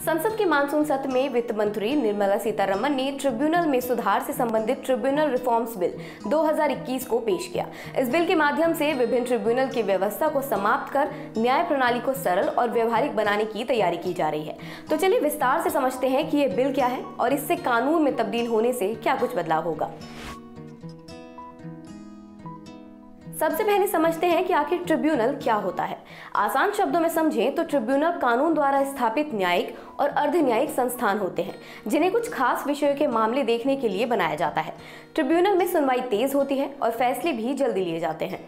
संसद के मानसून सत्र में वित्त मंत्री निर्मला सीतारमण ने ट्रिब्यूनल में सुधार से संबंधित ट्रिब्यूनल रिफॉर्म्स बिल 2021 को पेश किया। इस बिल के माध्यम से विभिन्न ट्रिब्यूनल की व्यवस्था को समाप्त कर न्याय प्रणाली को सरल और व्यवहारिक बनाने की तैयारी की जा रही है। तो चलिए विस्तार से समझते हैं कि ये बिल क्या है और इससे कानून में तब्दील होने से क्या कुछ बदलाव होगा। सबसे पहले समझते हैं कि आखिर ट्रिब्यूनल क्या होता है। आसान शब्दों में समझें तो ट्रिब्यूनल कानून द्वारा स्थापित न्यायिक और अर्ध न्यायिक संस्थान होते हैं जिन्हें कुछ खास विषयों के मामले देखने के लिए बनाया जाता है। ट्रिब्यूनल में सुनवाई तेज होती है और फैसले भी जल्दी लिए जाते हैं।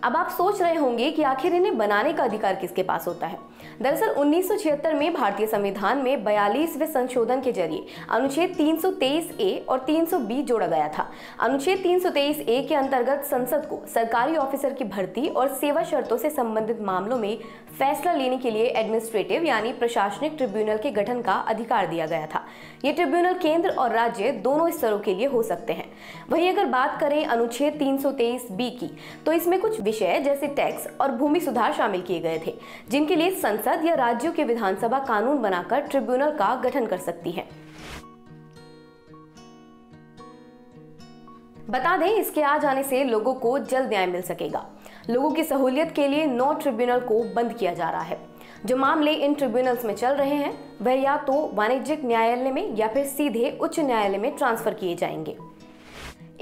अब आप सोच रहे होंगे कि आखिर इन्हें बनाने का अधिकार किसके पास होता है। दरअसल 1976 में भारतीय संविधान में 42वें संशोधन के जरिए अनुच्छेद 323A और 320 जोड़ा गया था। अनुच्छेद 323A के अंतर्गत संसद को सरकारी ऑफिसर की भर्ती और सेवा शर्तों से संबंधित मामलों में फैसला लेने के लिए एडमिनिस्ट्रेटिव यानी प्रशासनिक ट्रिब्यूनल के गठन का अधिकार दिया गया था। ये ट्रिब्यूनल केंद्र और राज्य दोनों स्तरों के लिए हो सकते हैं। वहीं अगर बात करें अनुच्छेद 323B की, तो इसमें कुछ विषय जैसे टैक्स और भूमि सुधार शामिल किए गए थे जिनके लिए संसद या राज्यों की विधानसभा कानून बनाकर ट्रिब्यूनल का गठन कर सकती है। बता दें, इसके आ जाने से लोगों को जल्द न्याय मिल सकेगा। लोगों की सहूलियत के लिए 9 ट्रिब्यूनल को बंद किया जा रहा है। जो मामले इन ट्रिब्यूनल्स में चल रहे हैं वह या तो वाणिज्यिक न्यायालय में या फिर सीधे उच्च न्यायालय में ट्रांसफर किए जाएंगे।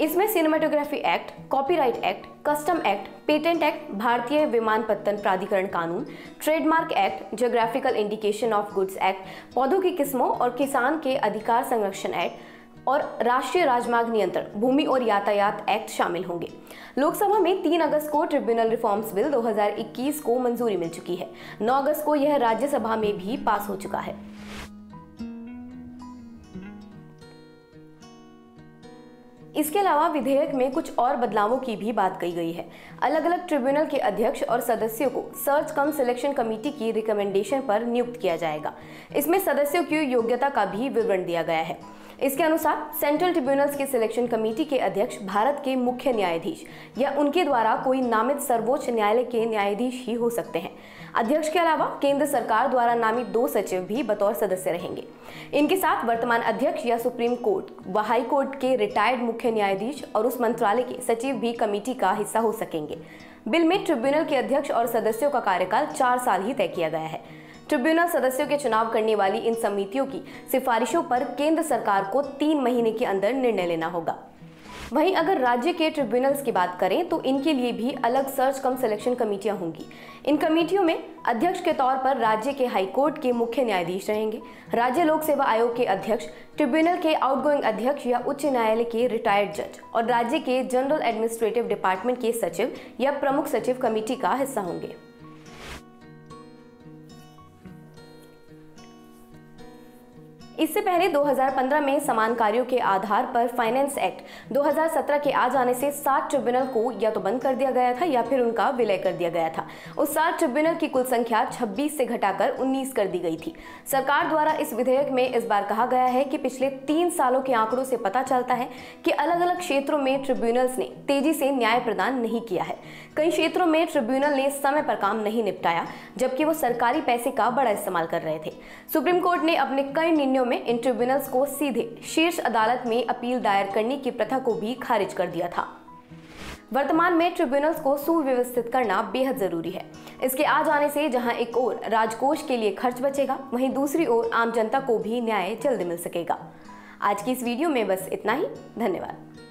इसमें cinematography act, copyright act, custom act, patent act, भारतीय विमानपत्तन प्राधिकरण कानून, trademark act, geographical indication of goods act, पौधों की किस्मों और किसान के अधिकार संरक्षण एक्ट और राष्ट्रीय राजमार्ग नियंत्रण, भूमि और यातायात एक्ट शामिल होंगे। लोकसभा में 3 अगस्त को ट्रिब्यूनल रिफॉर्म्स बिल 2021 को मंजूरी मिल चुकी है। 9 अगस्त को यह राज्यसभा में भी पास हो चुका है। इसके अलावा विधेयक में कुछ और बदलावों की भी बात कही गई है। अलग अलग ट्रिब्यूनल के अध्यक्ष और सदस्यों को सर्च कम सिलेक्शन कमेटी की रिकमेंडेशन पर नियुक्त किया जाएगा। इसमें सदस्यों की योग्यता का भी विवरण दिया गया है। इसके अनुसार सेंट्रल ट्रिब्यूनल्स की सिलेक्शन कमेटी के अध्यक्ष भारत के मुख्य न्यायाधीश या उनके द्वारा कोई नामित सर्वोच्च न्यायालय के न्यायाधीश ही हो सकते हैं। अध्यक्ष के अलावा केंद्र सरकार द्वारा नामित 2 सचिव भी बतौर सदस्य रहेंगे। इनके साथ वर्तमान अध्यक्ष या सुप्रीम कोर्ट व हाई कोर्ट के रिटायर्ड मुख्य न्यायाधीश और उस मंत्रालय के सचिव भी कमेटी का हिस्सा हो सकेंगे। बिल में ट्रिब्यूनल के अध्यक्ष और सदस्यों का कार्यकाल 4 साल ही तय किया गया है। ट्रिब्यूनल सदस्यों के चुनाव करने वाली इन समितियों की सिफारिशों पर केंद्र सरकार को 3 महीने के अंदर निर्णय लेना होगा। वहीं अगर राज्य के ट्रिब्यूनल्स की बात करें तो इनके लिए भी अलग सर्च कम सिलेक्शन कमेटियां होंगी। इन कमेटियों में अध्यक्ष के तौर पर राज्य के हाई कोर्ट के मुख्य न्यायाधीश रहेंगे, राज्य लोक सेवा आयोग के अध्यक्ष, ट्रिब्यूनल के आउटगोइंग अध्यक्ष या उच्च न्यायालय के रिटायर्ड जज और राज्य के जनरल एडमिनिस्ट्रेटिव डिपार्टमेंट के सचिव या प्रमुख सचिव कमेटी का हिस्सा होंगे। इससे पहले 2015 में समान कार्यों के आधार पर फाइनेंस एक्ट 2017 के आ जाने से 7 ट्रिब्यूनल को या तो बंद कर दिया गया था या फिर उनका विलय कर दिया गया था। उस 7 ट्रिब्यूनल की कुल संख्या 26 से घटाकर 19 कर दी गई थी। सरकार द्वारा इस विधेयक में इस बार कहा गया है कि पिछले 3 सालों के आंकड़ों से पता चलता है कि अलग अलग क्षेत्रों में ट्रिब्यूनल्स ने तेजी से न्याय प्रदान नहीं किया है। कई क्षेत्रों में ट्रिब्यूनल ने समय पर काम नहीं निपटाया, जबकि वो सरकारी पैसे का बड़ा इस्तेमाल कर रहे थे। सुप्रीम कोर्ट ने अपने कई निर्णयों में इन ट्रिब्यूनल्स को सीधे शीर्ष अदालत में अपील दायर करने की प्रथा को भी खारिज कर दिया था। वर्तमान में ट्रिब्यूनल्स को सुव्यवस्थित करना बेहद जरूरी है। इसके आ जाने से जहां एक ओर राजकोष के लिए खर्च बचेगा, वहीं दूसरी ओर आम जनता को भी न्याय जल्द मिल सकेगा। आज की इस वीडियो में बस इतना ही। धन्यवाद।